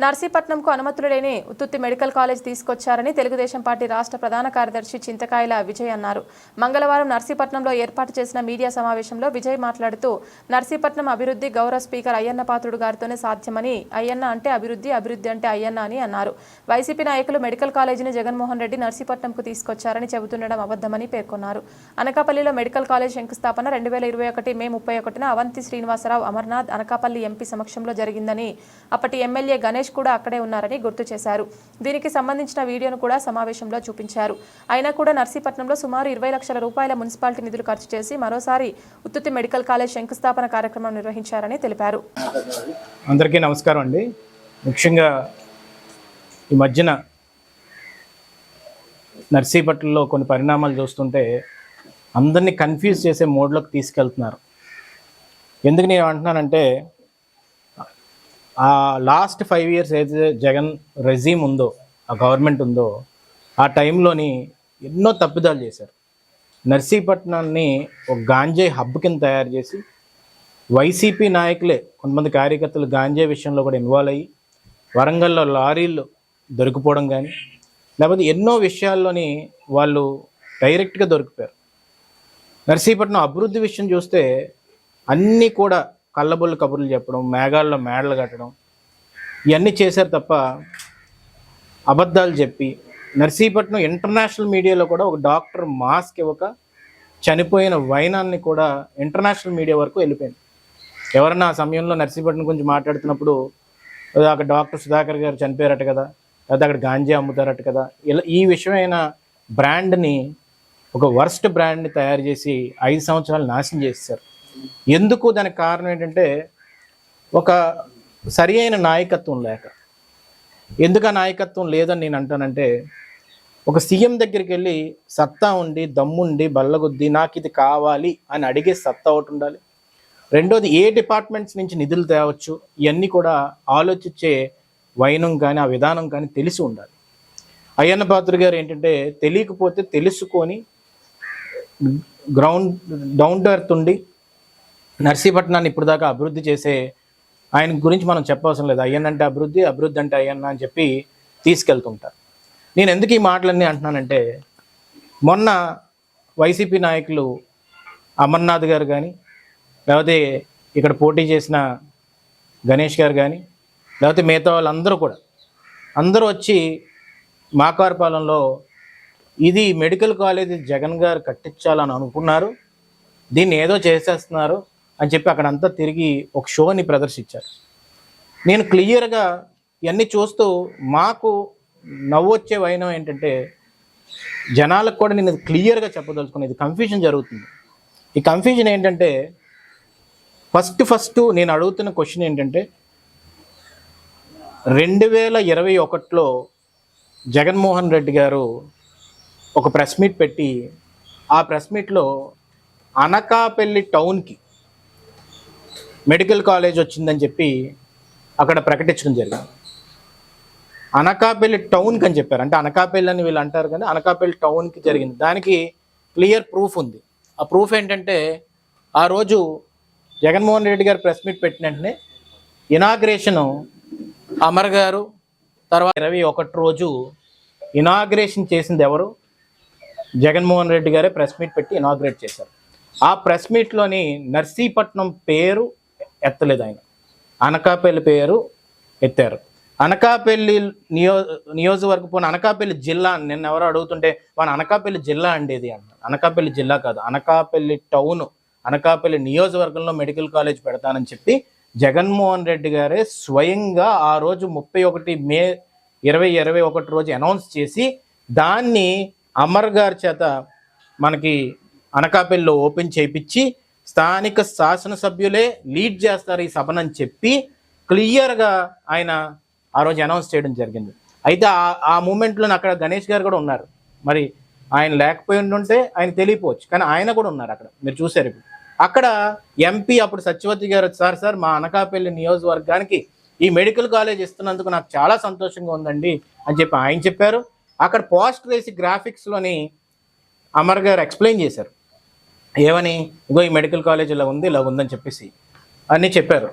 నర్సీపట్నంకు అనుమతులు లేని ఉత్తుత్తి మెడికల్ కాలేజ్ తీసుకొచ్చారని తెలుగుదేశం పార్టీ రాష్ట్ర ప్రధాన కార్యదర్శి చింతకాయల విజయ్ అన్నారు. మంగళవారం నర్సీపట్నంలో ఏర్పాటు చేసిన మీడియా సమావేశంలో విజయ్ మాట్లాడుతూ నర్సీపట్నం అభివృద్ధి గౌరవ స్పీకర్ అయ్యన్న పాత్రుడు గారితోనే సాధ్యమని, అయ్యన్న అంటే అభివృద్ధి, అభివృద్ధి అంటే అయ్యన్న అని అన్నారు. వైసీపీ నాయకులు మెడికల్ కాలేజీని జగన్మోహన్ రెడ్డి నర్సీపట్నంకు తీసుకొచ్చారని చెబుతుండడం అబద్ధమని పేర్కొన్నారు. అనకాపల్లిలో మెడికల్ కాలేజ్ శంకుస్థాపన 2021 మే 31న అవంతి శ్రీనివాసరావు అమర్నాథ్ అనకాపల్లి ఎంపీ సమక్షంలో జరిగిందని, అప్పటి ఎమ్మెల్యే గణేష్ కూడా అక్కడే ఉన్నారని గుర్తు చేశారు. దీనికి సంబంధించిన వీడియోను కూడా సమావేశంలో చూపించారు. అయినా కూడా నర్సీపట్నంలో సుమారు 20 లక్షల రూపాయల మున్సిపాలిటీ నిధులు ఖర్చు చేసి మరోసారి ఉత్తుత్తి మెడికల్ కాలేజ్ శంకుస్థాపన కార్యక్రమం నిర్వహించారని తెలిపారు. అందరికీ నమస్కారం అండి. ముఖ్యంగా ఈ మధ్యన నర్సీపట్నంలో కొన్ని పరిణామాలు చూస్తుంటే అందరినీ కన్ఫ్యూజ్ చేసే మోడ్లోకి తీసుకెళ్తున్నారు. ఎందుకు నేను అంటున్నానంటే, ఆ లాస్ట్ 5 years ఏదైతే జగన్ రెజీమ్ ఉందో, ఆ గవర్నమెంట్ ఉందో, ఆ టైంలోని ఎన్నో తప్పిదాలు చేశారు. నర్సీపట్నాన్ని ఒక గాంజాయి హబ్ కింద తయారు చేసి వైసీపీ నాయకులే కొంతమంది కార్యకర్తలు గాంజాయి విషయంలో కూడా ఇన్వాల్వ్ అయ్యి వరంగల్లో లారీలు దొరికిపోవడం కానీ, లేకపోతే ఎన్నో విషయాల్లోని వాళ్ళు డైరెక్ట్గా దొరికిపోయారు. నర్సీపట్నం అభివృద్ధి విషయం చూస్తే అన్నీ కూడా కళ్ళబొల్లు కబుర్లు చెప్పడం, మేఘాల్లో మేడలు కట్టడం, ఇవన్నీ చేశారు తప్ప అబద్ధాలు చెప్పి నర్సీపట్నం ఇంటర్నేషనల్ మీడియాలో కూడా ఒక డాక్టర్ మాస్క్ ఇవ్వక చనిపోయిన వైనాన్ని కూడా ఇంటర్నేషనల్ మీడియా వరకు వెళ్ళిపోయింది. ఎవరన్నా ఆ సమయంలో నర్సీపట్నం గురించి మాట్లాడుతున్నప్పుడు అక్కడ డాక్టర్ సుధాకర్ గారు చనిపోయారట కదా, లేదా అక్కడ గాంజా అమ్ముతారట కదా, ఇలా ఈ విషయమైన బ్రాండ్ని, ఒక వర్స్ట్ బ్రాండ్ని తయారు చేసి 5 సంవత్సరాలు నాశనం చేశారు. ఎందుకు? దానికి కారణం ఏంటంటే ఒక సరి అయిన నాయకత్వం లేక. ఎందుకు ఆ నాయకత్వం లేదని నేను అంటానంటే, ఒక సీఎం దగ్గరికి వెళ్ళి సత్తా ఉండి, దమ్ముండి, బల్లగుద్ది నాకు ఇది కావాలి అని అడిగే సత్తా ఒకటి ఉండాలి. రెండోది, ఏ డిపార్ట్మెంట్స్ నుంచి నిధులు తేవచ్చు, ఇవన్నీ కూడా ఆలోచించే వైనం కానీ ఆ విధానం కానీ తెలిసి ఉండాలి. అయ్యన్న పాత్రుడు గారు ఏంటంటే, తెలియకపోతే తెలుసుకొని గ్రౌండ్ డౌన్ టు ఎర్త్ ఉండి నర్సీపట్నాన్ని ఇప్పుడు దాకా అభివృద్ధి చేసే ఆయన గురించి మనం చెప్పవసరం లేదు. అయ్యన్న అంటే అభివృద్ధి, అభివృద్ధి అంటే అయ్యన్న అని చెప్పి తీసుకెళ్తుంటారు. నేను ఎందుకు ఈ మాటలన్నీ అంటున్నానంటే, మొన్న వైసీపీ నాయకులు అమర్నాథ్ గారు కానీ, లేకపోతే ఇక్కడ పోటీ చేసిన గణేష్ గారు కానీ, లేకపోతే మిగతా వాళ్ళందరూ కూడా అందరూ వచ్చి మాకారపాలెంలో ఇది మెడికల్ కాలేజీ జగన్ గారు కట్టించాలని అనుకున్నారు, దీన్ని ఏదో చేసేస్తున్నారు అని చెప్పి అక్కడంతా తిరిగి ఒక షోని ప్రదర్శించారు. నేను క్లియర్గా ఇవన్నీ చూస్తూ మాకు నవ్వొచ్చే వైనం ఏంటంటే, జనాలకు కూడా నేను క్లియర్గా చెప్పదలుచుకునేది, కన్ఫ్యూజన్ జరుగుతుంది. ఈ కన్ఫ్యూజన్ ఏంటంటే, ఫస్ట్ నేను అడుగుతున్న క్వశ్చన్ ఏంటంటే, 2021లో జగన్మోహన్ రెడ్డి గారు ఒక ప్రెస్ మీట్ పెట్టి, ఆ ప్రెస్ మీట్లో అనకాపల్లి టౌన్కి మెడికల్ కాలేజ్ వచ్చిందని చెప్పి అక్కడ ప్రకటించడం జరిగింది. అనకాపల్లి టౌన్కి అని చెప్పారు. అంటే అనకాపల్లి అని వీళ్ళు అంటారు కానీ అనకాపల్లి టౌన్కి జరిగింది. దానికి క్లియర్ ప్రూఫ్ ఉంది. ఆ ప్రూఫ్ ఏంటంటే, ఆ రోజు జగన్మోహన్ రెడ్డి గారు ప్రెస్ మీట్ పెట్టిన వెంటనే ఇనాగ్రేషను అమర్ గారు, తర్వాత 21 రోజు ఇనాగ్రేషన్ చేసింది ఎవరు? జగన్మోహన్ రెడ్డి గారే ప్రెస్ మీట్ పెట్టి ఇనాగ్రేట్ చేశారు. ఆ ప్రెస్ మీట్లోని నర్సీపట్నం పేరు ఎత్తలేదు ఆయన, అనకాపల్లి పేరు ఎత్తారు. అనకాపల్లి నియోజకవర్గం పోయిన అనకాపల్లి జిల్లా, నిన్న ఎవరో అడుగుతుంటే మన అనకాపల్లి జిల్లా అండేది అంటారు. అనకాపల్లి జిల్లా కాదు, అనకాపల్లి టౌన్, అనకాపల్లి నియోజకవర్గంలో మెడికల్ కాలేజ్ పెడతానని చెప్పి జగన్మోహన్ రెడ్డి గారే స్వయంగా ఆ రోజు 31 మే 2021 రోజు అనౌన్స్ చేసి, దాన్ని అమర్ గారి చేత మనకి అనకాపల్లిలో ఓపెన్ చేయించి స్థానిక శాసనసభ్యులే లీడ్ చేస్తారు ఈ సభనని చెప్పి క్లియర్గా ఆయన ఆ రోజు అనౌన్స్ చేయడం జరిగింది. అయితే ఆ మూమెంట్లో అక్కడ గణేష్ గారు కూడా ఉన్నారు. మరి ఆయన లేకపోయి ఉంటే ఆయన తెలియపోవచ్చు, కానీ ఆయన కూడా ఉన్నారు అక్కడ, మీరు చూశారు. ఇప్పుడు అక్కడ ఎంపీ అప్పుడు సత్యవతి గారు, సార్ మా అనకాపల్లి నియోజకవర్గానికి ఈ మెడికల్ కాలేజ్ ఇస్తున్నందుకు నాకు చాలా సంతోషంగా ఉందండి అని చెప్పి ఆయన చెప్పారు. అక్కడ పోస్టర్ వేసి గ్రాఫిక్స్లోని అమర్ గారు ఎక్స్ప్లెయిన్ చేశారు. ఏమని? ఇగో ఈ మెడికల్ కాలేజ్ ఇలా ఉందని చెప్పేసి అన్నీ చెప్పారు.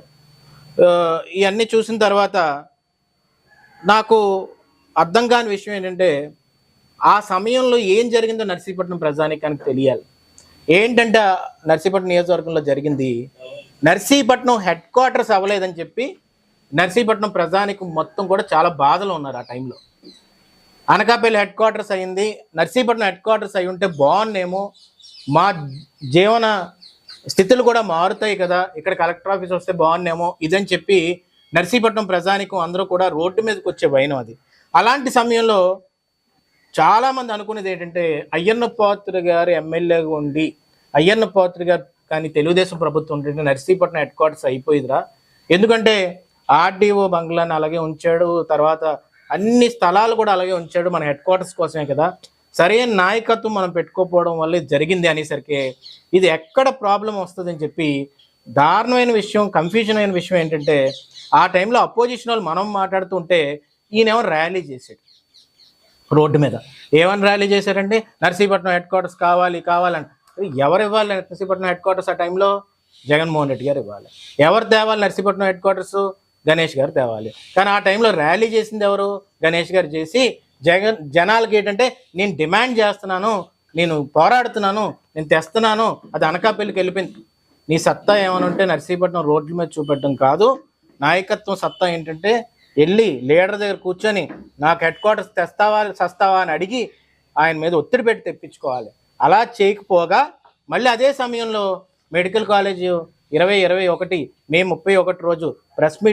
ఇవన్నీ చూసిన తర్వాత నాకు అర్థం కాని విషయం ఏంటంటే ఆ సమయంలో ఏం జరిగిందో నర్సీపట్నం ప్రజానికానికి తెలియాలి. ఏంటంటే నర్సీపట్నం నియోజకవర్గంలో జరిగింది, నర్సీపట్నం హెడ్ క్వార్టర్స్ అవ్వలేదని చెప్పి నర్సీపట్నం ప్రజానికం మొత్తం కూడా చాలా బాధలో ఉన్నారు. ఆ టైంలో అనకాపల్లి హెడ్ క్వార్టర్స్ అయింది, నర్సీపట్నం హెడ్ క్వార్టర్స్ అయి ఉంటే బాగున్నేమో, మా జీవన స్థితులు కూడా మారుతాయి కదా, ఇక్కడ కలెక్టర్ ఆఫీస్ వస్తే బాగున్నేమో ఇదని చెప్పి నర్సీపట్నం ప్రజానికం అందరూ కూడా రోడ్డు మీదకి వచ్చే వైనం అది. అలాంటి సమయంలో చాలామంది అనుకునేది ఏంటంటే అయ్యన్న పాత్రుడు గారు ఎమ్మెల్యేగా ఉండి అయ్యన్న పాత్రుడు గారు కానీ తెలుగుదేశం ప్రభుత్వం ఉంటే నర్సీపట్నం హెడ్ క్వార్టర్స్ అయిపోయిదిరా, ఎందుకంటే ఆర్డీఓ బంగ్లాని అలాగే ఉంచాడు, తర్వాత అన్ని స్థలాలు కూడా అలాగే ఉంచాడు, మన హెడ్ క్వార్టర్స్ కోసమే కదా, సరైన నాయకత్వం మనం పెట్టుకోకపోవడం వల్ల ఇది జరిగింది అనేసరికి ఇది ఎక్కడ ప్రాబ్లం వస్తుందని చెప్పి దారుణమైన విషయం, కన్ఫ్యూజన్ అయిన విషయం ఏంటంటే ఆ టైంలో అపోజిషన్ వాళ్ళు మనం మాట్లాడుతుంటే ఈయనేమో ర్యాలీ చేశాడు రోడ్డు మీద. ఏమని ర్యాలీ చేశారంటే నర్సీపట్నం హెడ్ క్వార్టర్స్ కావాలని. ఎవరు ఇవ్వాలి నర్సీపట్నం హెడ్ క్వార్టర్స్ ఆ టైంలో? జగన్మోహన్ రెడ్డి గారు ఇవ్వాలి. ఎవరు తేవాలి నర్సీపట్నం హెడ్ క్వార్టర్స్? గణేష్ గారు తేవాలి. కానీ ఆ టైంలో ర్యాలీ చేసింది ఎవరు? గణేష్ గారు చేసి జనాలకి ఏంటంటే నేను డిమాండ్ చేస్తున్నాను, నేను పోరాడుతున్నాను, నేను తెస్తున్నాను, అది అనకాపల్లికి వెళ్ళిపోయింది. నీ సత్తా ఏమని ఉంటే నర్సీపట్నం రోడ్ల మీద చూపెట్టడం కాదు, నాయకత్వం సత్తా ఏంటంటే వెళ్ళి లీడర్ దగ్గర కూర్చొని నాకు హెడ్ క్వార్టర్స్ తెస్తావా అని అడిగి ఆయన మీద ఒత్తిడి పెట్టి తెప్పించుకోవాలి. అలా చేయకపోగా మళ్ళీ అదే సమయంలో మెడికల్ కాలేజ్ 2021 మే 31 రోజు ప్రెస్ మీట్